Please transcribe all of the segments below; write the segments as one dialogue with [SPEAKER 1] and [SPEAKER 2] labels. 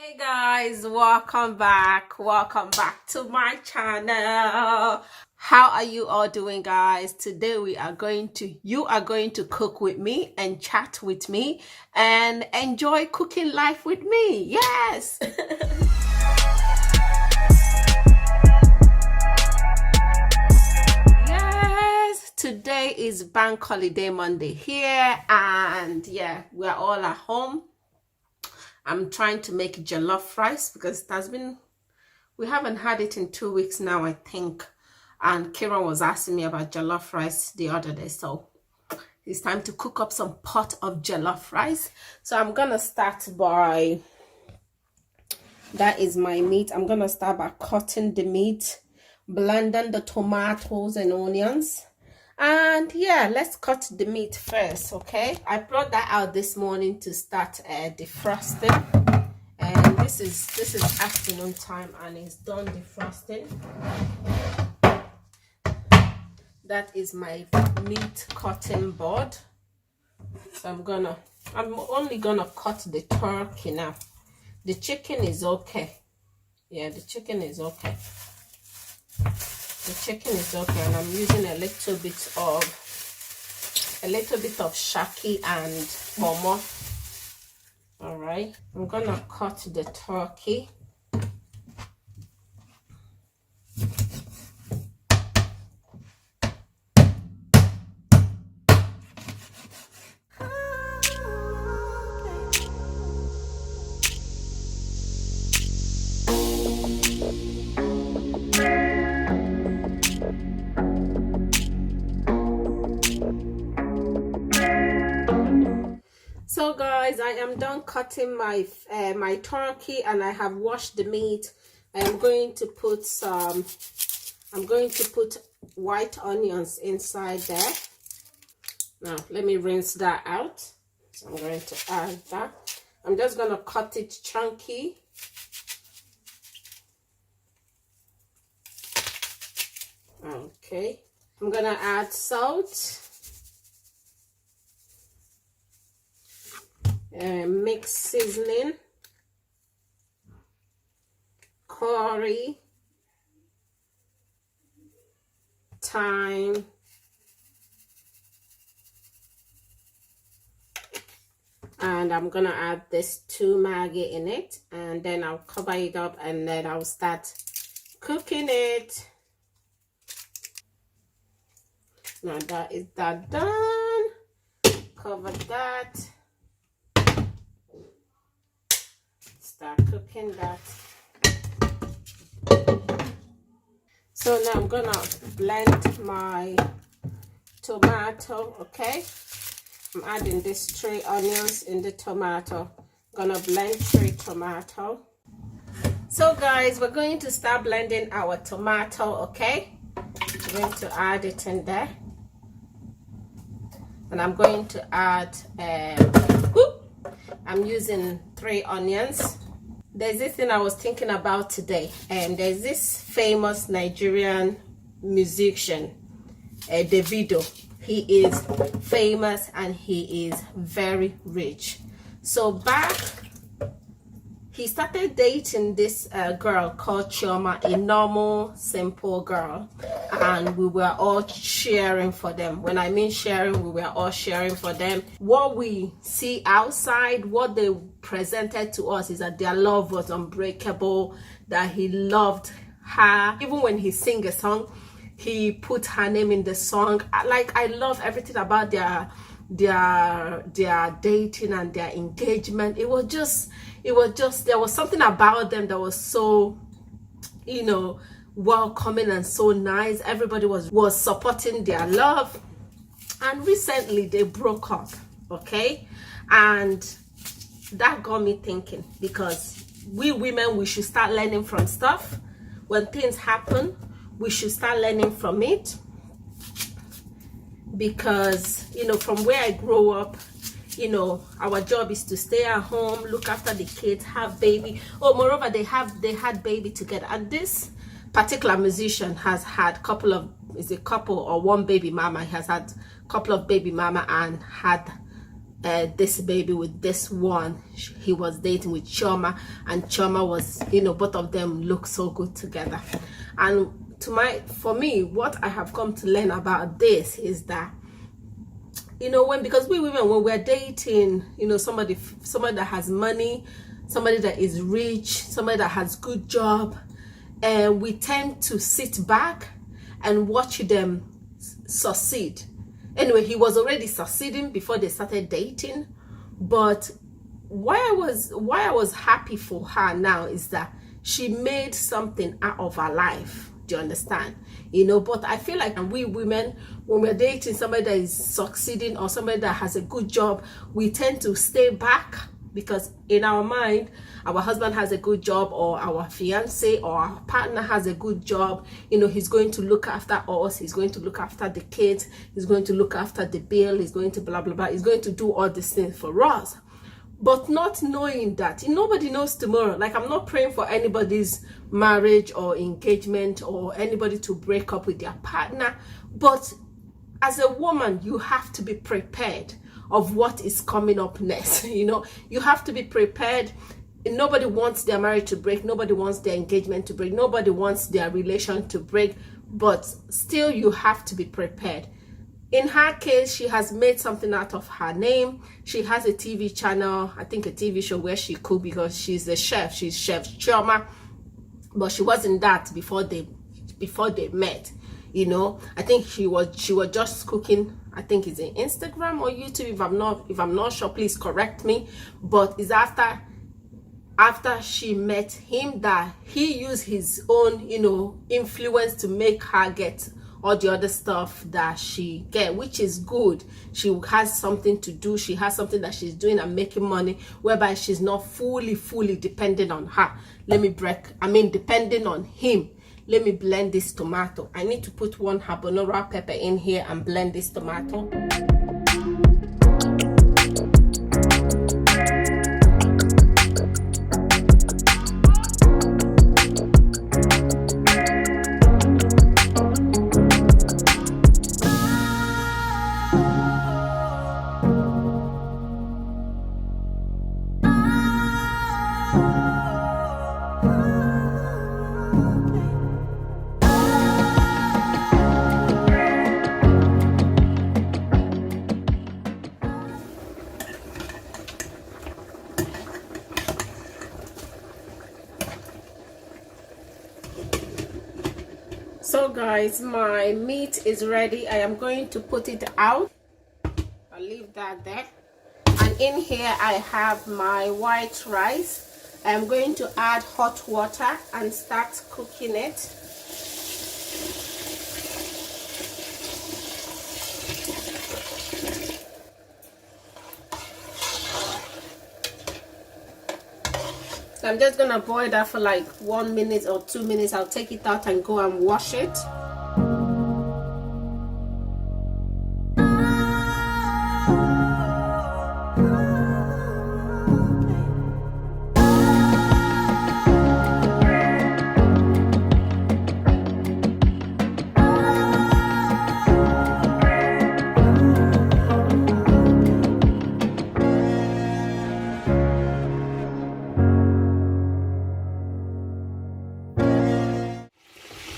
[SPEAKER 1] Hey guys, welcome back to my channel. How are you all doing, guys? Today you are going to cook with me and chat with me and enjoy cooking life with me. Yes. Yes, today is bank holiday Monday here, and yeah, we're all at home. I'm trying to make jollof rice because we haven't had it in 2 weeks now, I think. And Kira was asking me about jollof rice the other day. So it's time to cook up some pot of jollof rice. So I'm going to start by, that is my meat. I'm going to start by cutting the meat, blending the tomatoes and onions. And yeah, let's cut the meat first, okay? I brought that out this morning to start defrosting. And this is afternoon time and it's done defrosting. That is my meat cutting board. So I'm only gonna cut the turkey now. The chicken is okay. Yeah, the chicken is okay. The chicken is okay, and I'm using a little bit of shaki and momo. All right, I'm gonna cut the turkey. So guys, I am done cutting my my turkey, and I have washed the meat. I'm going to put white onions inside there. Now let me rinse that out. So I'm going to add that. I'm just going to cut it chunky. Okay, I'm going to add salt. Mixed seasoning, curry, thyme, and I'm gonna add this 2 Maggi in it, and then I'll cover it up and then I'll start cooking it. Now that is that done. Cover that. Start cooking that. So now I'm gonna blend my tomato. Okay, I'm adding these 3 onions in the tomato. I'm gonna blend 3 tomato. So guys, we're going to start blending our tomato. Okay, I'm going to add it in there, and I'm going to add I'm using 3 onions. There's this thing I was thinking about today, and there's this famous Nigerian musician, Davido. He is famous and he is very rich. So he started dating this girl called Chioma, a normal, simple girl, and we were all cheering for them. When I mean sharing, we were all sharing for them. What we see outside, what they presented to us, is that their love was unbreakable, that he loved her. Even when he sing a song, he put her name in the song. Like, I love everything about their dating and their engagement. It was just there was something about them that was so, you know, welcoming and so nice. Everybody was supporting their love, and recently they broke up. Okay, and that got me thinking, because we women, we should start learning from stuff. When things happen, we should start learning from it, because, you know, from where I grew up, you know, our job is to stay at home, look after the kids, have baby. Oh, moreover, they had baby together. And this particular musician has had one baby mama. He has had a couple of baby mama and had this baby with this one he was dating with Chioma, and Chioma was, you know, both of them look so good together. And for me, what I have come to learn about this is that, you know, because we women, when we're dating, you know, somebody that has money, somebody that is rich, somebody that has good job, and we tend to sit back and watch them succeed. Anyway, he was already succeeding before they started dating. But why I was happy for her now is that she made something out of her life. Do you understand? You know, but I feel like we women, when we're dating somebody that is succeeding or somebody that has a good job, we tend to stay back, because in our mind, our husband has a good job, or our fiance or our partner has a good job. You know, he's going to look after us, he's going to look after the kids, he's going to look after the bill, he's going to blah blah blah, he's going to do all these things for us. But not knowing that nobody knows tomorrow. Like, I'm not praying for anybody's marriage or engagement or anybody to break up with their partner, but as a woman, you have to be prepared of what is coming up next. You know, you have to be prepared. Nobody wants their marriage to break, nobody wants their engagement to break, nobody wants their relation to break, but still you have to be prepared. In her case, she has made something out of her name. She has a TV channel, I think a TV show where she cook, because she's a chef. She's Chef Chioma, but she wasn't that before they met. You know, I think she was just cooking. I think it's in Instagram or YouTube. If I'm not sure, please correct me. But it's after she met him that he used his own, you know, influence to make her get all the other stuff that she get, which is good. She has something to do, she has something that she's doing and making money, whereby she's not fully dependent on her. Depending on him. Let me blend this tomato. I need to put 1 habanero pepper in here and blend this tomato. So guys, my meat is ready. I am going to put it out. I'll leave that there. And in here I have my white rice. I'm going to add hot water and start cooking it. So I'm just gonna boil that for like 1 minute or 2 minutes. I'll take it out and go and wash it.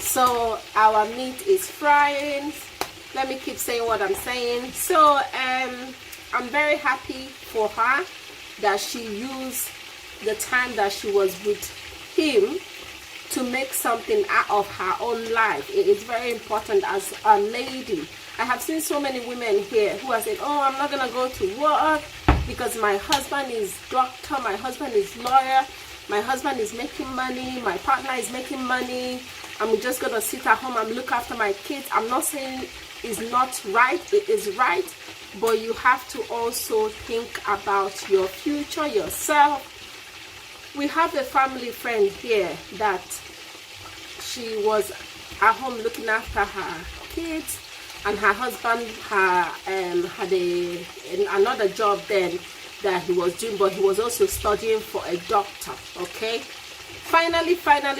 [SPEAKER 1] So our meat is frying. Let me keep saying what I'm saying. So I'm very happy for her that she used the time that she was with him to make something out of her own life. It is very important as a lady. I have seen so many women here who are saying, oh, I'm not gonna go to work because my husband is doctor, my husband is lawyer, my husband is making money, my partner is making money, I'm just gonna sit at home and look after my kids. I'm not saying it's not right, it is right, but you have to also think about your future, yourself. We have a family friend here that she was at home looking after her kids, and her husband had another job then that he was doing, but he was also studying for a doctor. Okay, finally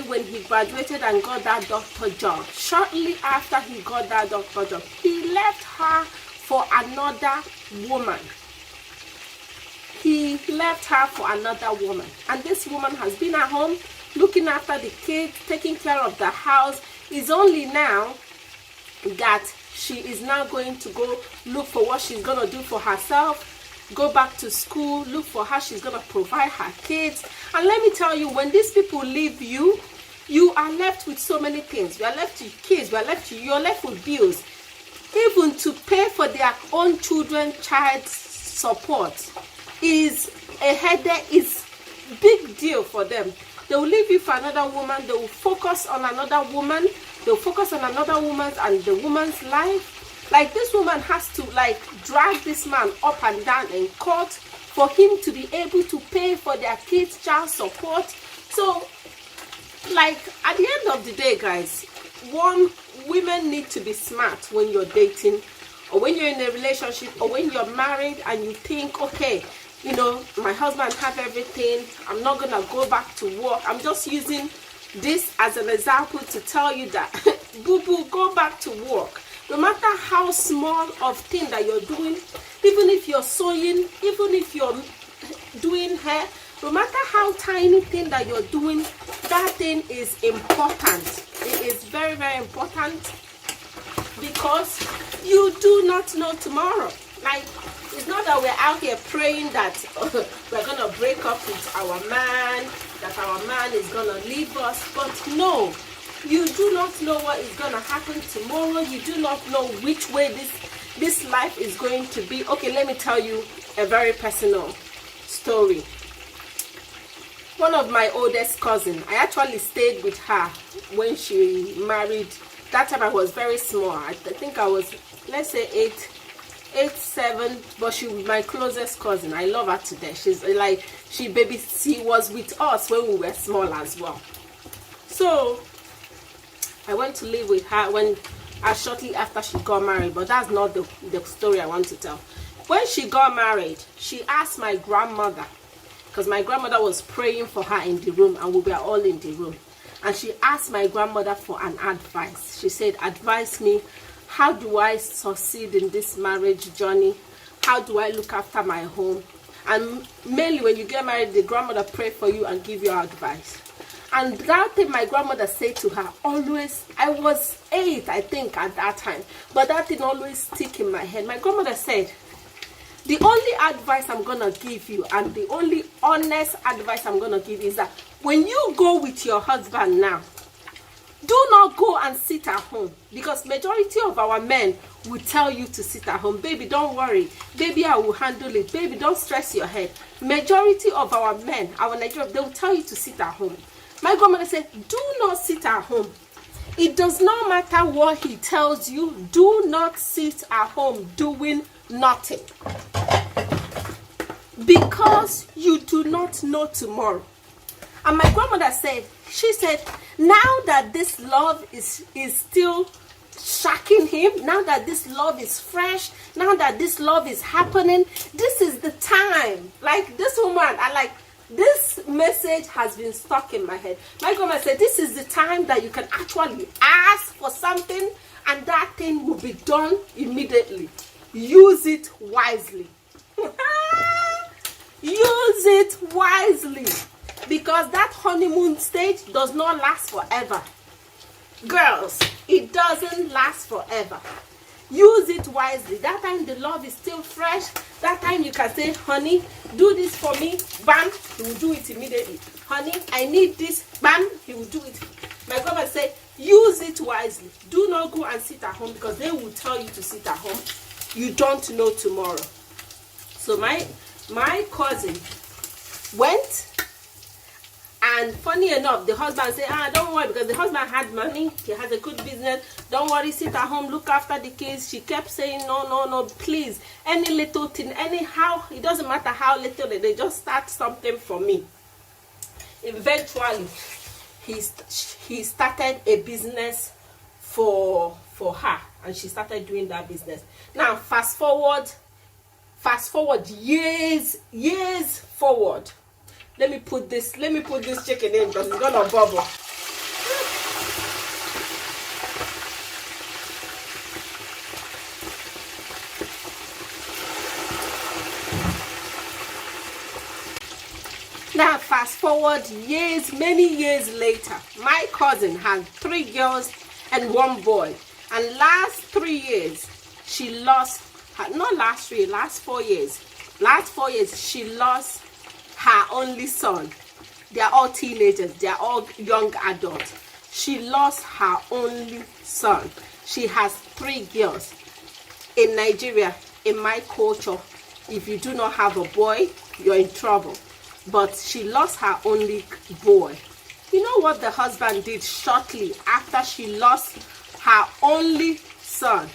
[SPEAKER 1] when he graduated and got that doctor job, shortly after he got that doctor job, he left her for another woman. he left her for another woman, and this woman has been at home looking after the kids, taking care of the house. It's only now that she is now going to go look for what she's gonna do for herself, go back to school, look for how she's gonna provide her kids. And let me tell you, when these people leave you, you are left with so many things. You are left with kids, you're left with bills, even to pay for their own children child support is a headache, is big deal for them. They will leave you for another woman, they will focus on another woman, they'll focus on another woman's and the woman's life. Like, this woman has to like drag this man up and down in court for him to be able to pay for their kids child support. So like, at the end of the day, guys, women need to be smart when you're dating, or when you're in a relationship, or when you're married and you think, okay, you know, my husband have everything, I'm not gonna go back to work. I'm just using this as an example to tell you that boo boo, go back to work. No matter how small of thing that you're doing, even if you're sewing, even if you're doing hair, no matter how tiny thing that you're doing, that thing is important. It is very, very important, because you do not know tomorrow. Like, it's not that we're out here praying that we're gonna break up with our man, that our man is gonna leave us, but no, you do not know what is gonna happen tomorrow. You do not know which way this life is going to be. Okay, let me tell you a very personal story. One of my oldest cousins, I actually stayed with her when she married. That time I was very small. I think I was, let's say 8, 7, but she was my closest cousin. I love her to death. She's like, she was with us when we were small as well. So I went to live with her shortly after she got married, but that's not the story I want to tell. When she got married, she asked my grandmother, because my grandmother was praying for her in the room, and we were all in the room, and she asked my grandmother for an advice. She said, advise me, how do I succeed in this marriage journey? How do I look after my home? And mainly when you get married, the grandmother pray for you and give you advice. And that thing my grandmother said to her always, I was 8, I think, at that time, but that thing always stick in my head. My grandmother said, the only advice I'm gonna give you, and the only honest advice I'm gonna give is that when you go with your husband now, do not go and sit at home, because majority of our men will tell you to sit at home. Baby, don't worry. Baby, I will handle it. Baby, don't stress your head. Majority of our men, our Nigerians, they will tell you to sit at home. My grandmother said, do not sit at home. It does not matter what he tells you. Do not sit at home doing nothing, because you do not know tomorrow. And my grandmother said, she said, now that this love is still shocking him, now that this love is fresh, now that this love is happening, this is the time. Like, this woman, this message has been stuck in my head. My grandma said, this is the time that you can actually ask for something, and that thing will be done immediately. Use it wisely. Use it wisely, because that honeymoon stage does not last forever. Girls, it doesn't last forever. Use it wisely. That time the love is still fresh. That time you can say, honey, do this for me. Bam, he will do it immediately. Honey, I need this. Bam, he will do it. My grandma said, use it wisely. Do not go and sit at home, because they will tell you to sit at home. You don't know tomorrow. So my cousin went, and funny enough, the husband said, don't worry, because the husband had money, he has a good business, don't worry, sit at home, look after the kids. She kept saying, no, please, any little thing, anyhow, it doesn't matter how little, they just start something for me. Eventually, he started a business for her, and she started doing that business. Now fast forward years forward. Let me put this chicken in, because it's gonna bubble. fast forward years, many years later, my cousin had 3 girls and 1 boy. And last 3 years, she lost her, not last 3, last 4 years. Last 4 years, she lost her only son. They are all teenagers. They are all young adults. She lost her only son. She has 3 girls. In Nigeria, in my culture, if you do not have a boy, you're in trouble. But she lost her only boy. You know what the husband did shortly after she lost her only son?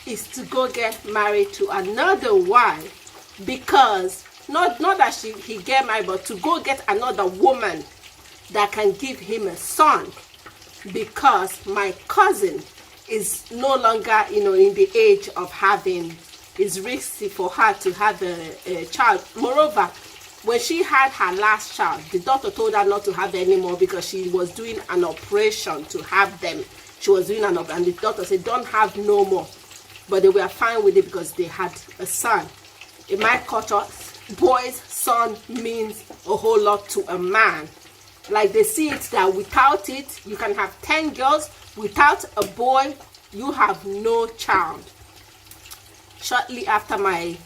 [SPEAKER 1] Is to go get married to another wife, because not that he get married, but to go get another woman that can give him a son, because my cousin is no longer, you know, in the age of having, it's risky for her to have a child. Moreover, when she had her last child, the doctor told her not to have any more because she was doing an operation to have them. She was doing an operation, and the doctor said, don't have no more. But they were fine with it because they had a son. In my culture, boy's son means a whole lot to a man. Like they see it that without it, you can have 10 girls. Without a boy, you have no child. Shortly after my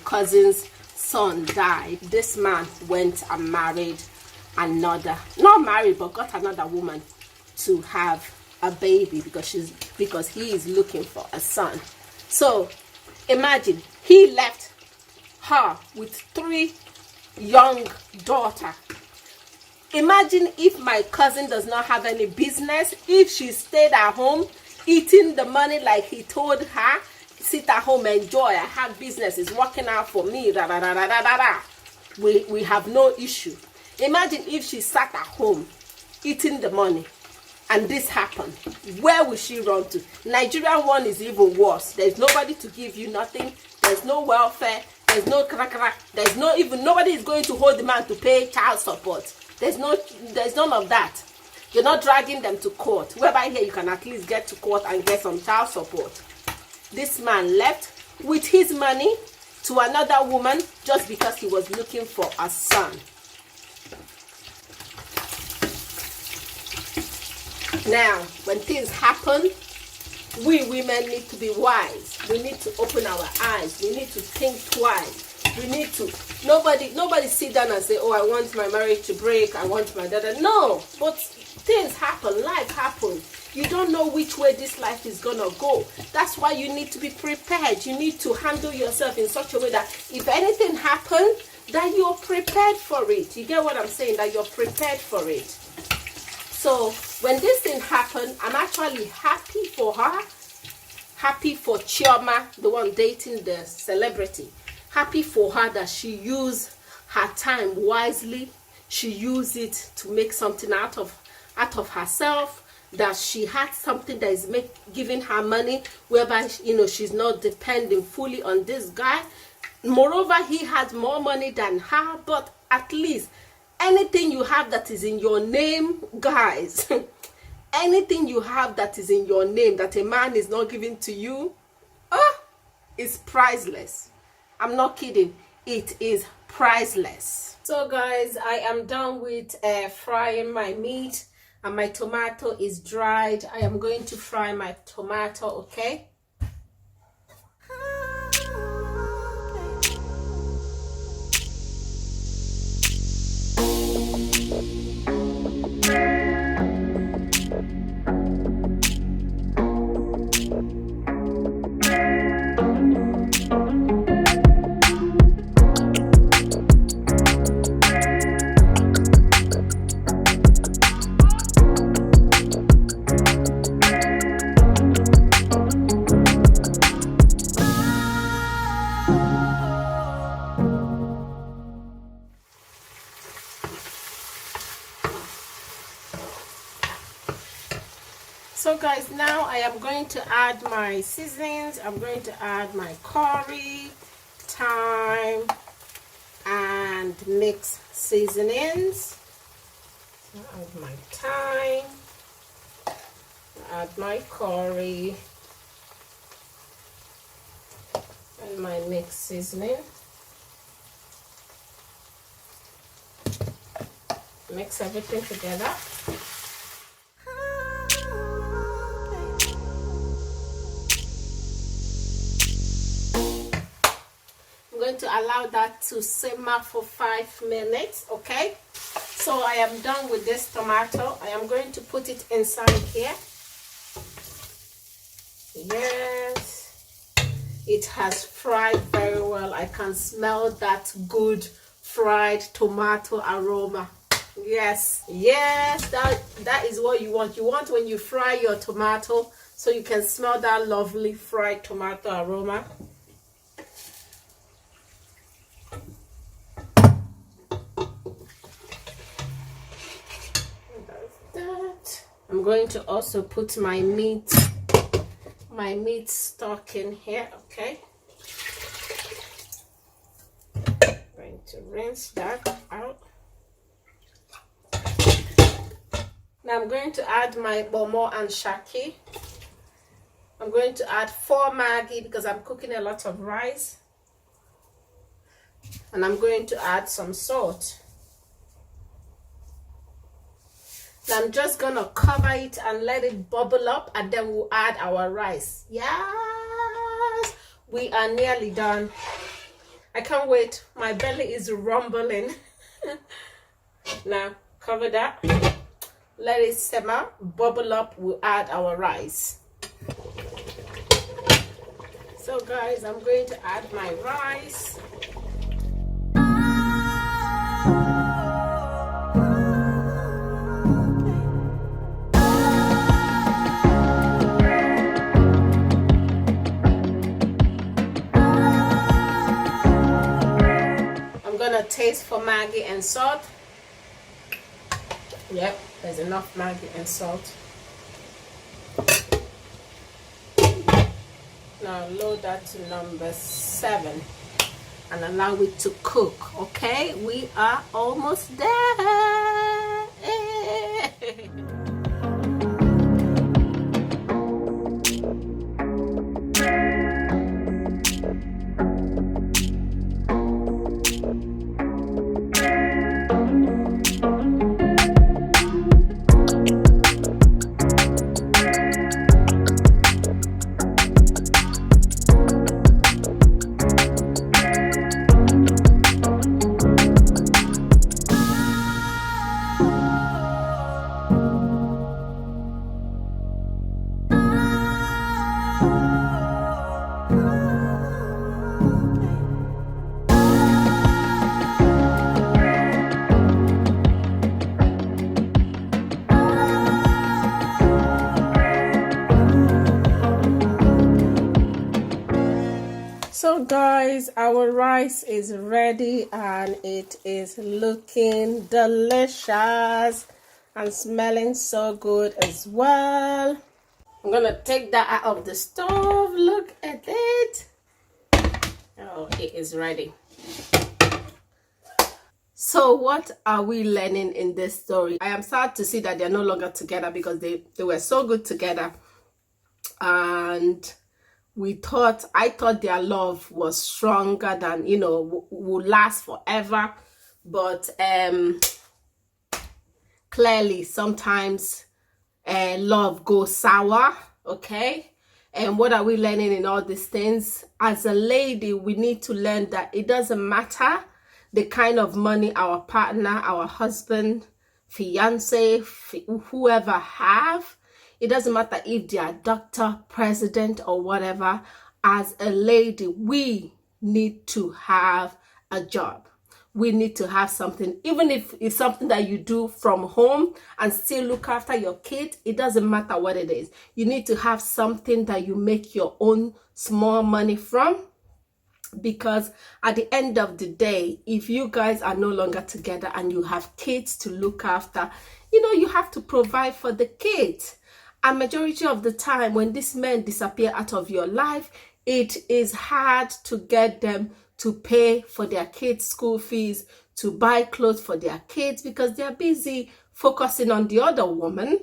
[SPEAKER 1] cousin's son died, this man went and married another, not married, but got another woman to have a baby, because he is looking for a son. So imagine, he left her with 3 young daughters. Imagine if my cousin does not have any business, if she stayed at home eating the money like he told her, sit at home, enjoy, I have business, it's working out for me, da, da, da, da, da, da, da. We have no issue. Imagine if she sat at home eating the money and this happened. Where will she run to? Nigerian one is even worse. There's nobody to give you nothing. There's no welfare. There's no crack. There's no, even nobody is going to hold the man to pay child support. There's none of that. You're not dragging them to court, whereby here you can at least get to court and get some child support. This man left with his money to another woman just because he was looking for a son. Now, when things happen, we women need to be wise. We need to open our eyes. We need to think twice. We need to, nobody sit down and say, oh, I want my marriage to break, I want my daughter. No, but things happen, life happens. You don't know which way this life is gonna go. That's why you need to be prepared. You need to handle yourself in such a way that if anything happens, that you're prepared for it. You get what I'm saying? That you're prepared for it. So when this thing happened, I'm actually happy for her. Happy for Chioma, the one dating the celebrity. Happy for her that she used her time wisely. She used it to make something out of herself. That she had something that is giving her money, whereby, you know, she's not depending fully on this guy. Moreover, he has more money than her, but at least anything you have that is in your name, guys, anything you have that is in your name that a man is not giving to you, is priceless. I'm not kidding. It is priceless. So guys, I am done with frying my meat. And my tomato is dried. I am going to fry my tomato, okay? So guys, now I am going to add my seasonings. I'm going to add my curry, thyme, and mix seasonings. So add my thyme, add my curry, and my mixed seasoning. Mix everything together. I'm going to allow that to simmer for 5 minutes, okay? So I am done with this tomato. I am going to put it inside here. Yes, it has fried very well. I can smell that good fried tomato aroma. Yes, yes, that is what you want. You want when you fry your tomato, so you can smell that lovely fried tomato aroma. That. I'm going to also put my meat stock in here, okay? I'm going to rinse that out. Now I'm going to add my bomo and shaki. I'm going to add 4 Maggi because I'm cooking a lot of rice. And I'm going to add some salt. Now I'm just going to cover it and let it bubble up, and then we'll add our rice. Yes, we are nearly done. I can't wait. My belly is rumbling. Now cover that. Let it simmer, bubble up, we'll add our rice. So guys, I'm going to add my rice. I'm gonna taste for Maggi and salt. Yep, there's enough Maggi and salt. Now load that to number 7 and allow it to cook. Okay, we are almost there. So guys, our rice is ready and it is looking delicious and smelling so good as well. I'm gonna take that out of the stove. Look at it. Oh, it is ready. So what are we learning in this story? I am sad to see that they're no longer together because they were so good together, and I thought their love was stronger than, you know, would last forever. But clearly sometimes love goes sour, okay? And what are we learning in all these things? As a lady, we need to learn that it doesn't matter the kind of money our partner, our husband, fiance, whoever have. It doesn't matter if they are doctor, president, or whatever. As a lady, we need to have a job. We need to have something, even if it's something that you do from home and still look after your kids. It doesn't matter what it is. You need to have something that you make your own small money from, because at the end of the day, if you guys are no longer together and you have kids to look after, you know, you have to provide for the kids. And majority of the time when these men disappear out of your life, it is hard to get them to pay for their kids' school fees, to buy clothes for their kids, because they're busy focusing on the other woman.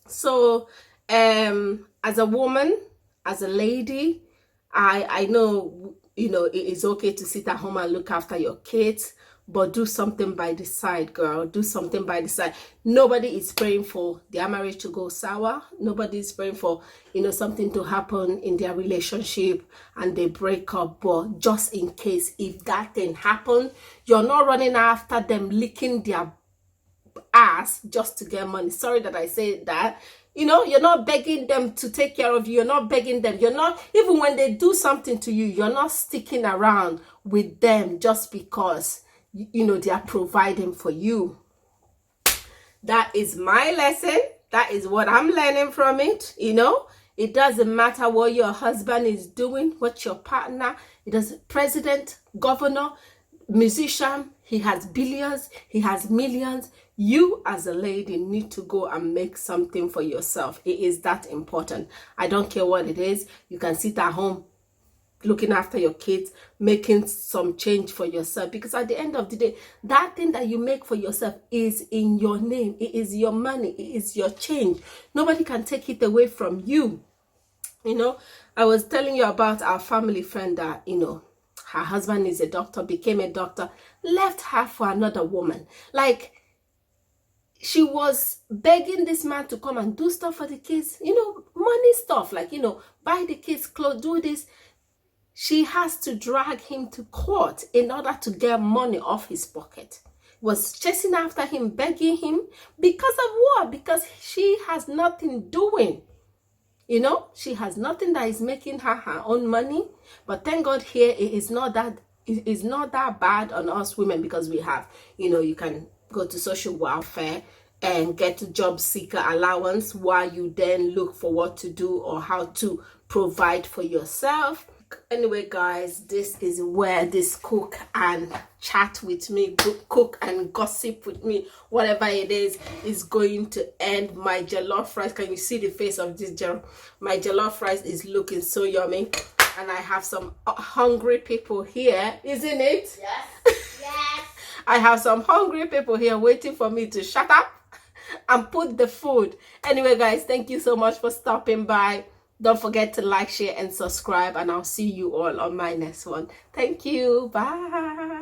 [SPEAKER 1] So as a woman, as a lady, I know, you know, it is okay to sit at home and look after your kids, but do something by the side, girl. Do something by the side. Nobody is praying for their marriage to go sour. Nobody is praying for, something to happen in their relationship and they break up. But just in case, if that thing happen, you're not running after them, licking their ass just to get money. Sorry that I say that. You're not begging them to take care of you. You're not begging them. You're not, even when they do something to you, you're not sticking around with them just because, they are providing for you. That is my lesson. That is what I'm learning from it. It doesn't matter what your husband is doing, what your partner, it doesn't, president, governor, musician, he has billions, he has millions. You as a lady need to go and make something for yourself. It is that important. I don't care what it is. You can sit at home looking after your kids, making some change for yourself, because at the end of the day, that thing that you make for yourself is in your name. It is your money. It is your change. Nobody can take it away from you. I was telling you about our family friend that, her husband is a doctor, became a doctor, left her for another woman. Like, she was begging this man to come and do stuff for the kids, money stuff, like, buy the kids clothes, do this. She has to drag him to court in order to get money off his pocket. Was chasing after him, begging him. Because of what? Because she has nothing doing. She has nothing that is making her own money. But thank God here, it is not that bad on us women, because we have, you can go to social welfare and get a job seeker allowance while you then look for what to do or how to provide for yourself. Anyway, guys, this is where this cook and chat with me, cook and gossip with me, whatever it is going to end. My jollof rice, can you see the face of this jollof? My jollof rice is looking so yummy, and I have some hungry people here, isn't it?
[SPEAKER 2] Yes. Yes.
[SPEAKER 1] I have some hungry people here waiting for me to shut up and put the food. Anyway, guys, thank you so much for stopping by. Don't forget to like, share, and subscribe, and I'll see you all on my next one. Thank you. Bye.